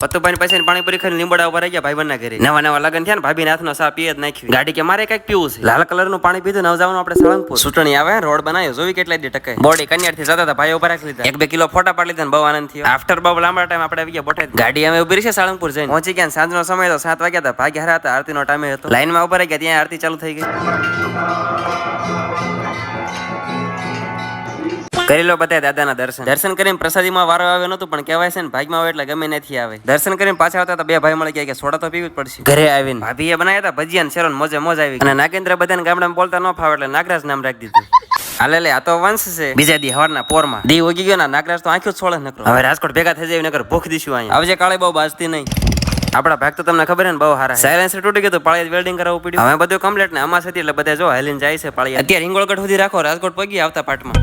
પત્તુભાઈ પાસે પાણીપુરી ખાઈને લીંબડા ઉપર આવી ગયા ભાઈબંધના ઘરે. નવા લગન થયા ને ભાભી હાથનો સા પીએ જ નાખ્યું. ગાડી કે મારે કઈક પીવું છે. લાલ કલર નું પાણી પીધું નવ જવાનું આપણે સાળંગપુર. ચૂંટણી આવે રોડ બનાવ્યો જોવી કેટલા દી ટકે. બોડી કન્યાર થી જતા હતા ભાઈ ઉપર રાખી લીધા. 1-2 કિલો ફોટા પાડી લીધા ને બહુ આનંદ થયો. આફ્ટર બહુ લાંબા ટાઈમ આપણે આવી ગયા બોટાદ. ગાડી અમે ઉભી છે સાળંગપુર જઈને પહોંચી ગયા. સાંજનો સમય તો 7 વાગ્યા હતા. ભાગ્ય હારા હતા. આરતી નો ટાઈમ હતો. લાઈન માં ઉભા રહી ગયા. ત્યાં આરતી ચાલુ થઈ ગઈ. કરી લો બધા દાદાના દર્શન કરીને પ્રસાદીમાં વારો આવ્યો નતો પણ કહેવાય છે ને ભાગમાં આવે એટલે ગમે નથી આવે. દર્શન કરીને પાછા આવતા બે ભાઈ મળી ગયા કે સોડા તો પીવી જ પડશે. ઘરે આવીને ભાભીએ બનાવ્યા હતા ભજીયા ને શેરો મોજ આવી. અને નાગેન્દ્ર બધાને ગામડામાં બોલતા ન ફાવે એટલે નાગરાજ નામ રાખી દીધું. હાલે આ તો વંશ છે. બીજા દી હવારના પોરમાં દી ઉગી ગયો ને નાગરાજ તો આંખ્યો છોડે નકરો. હવે રાજકોટ ભેગા થઈ જાય નકર ભૂખ દીશું અહીંયા. આવજે કાળે બહુ બાજતી નહીં. આપડા ભાગ તો તમને ખબર ને બહુ સારા. સાયલેન્સર તૂટી ગયું તો પાળિયા વેલ્ડિંગ કરાવવું પડ્યું. હવે બધું કમ્પ્લીટ ને અમાસ હતી એટલે બધા જો હેલીને જાય છે પાળિયા. અત્યારે હિંગોળગઢ સુધી રાખો રાજકોટ પગી આવતા પાટમાં.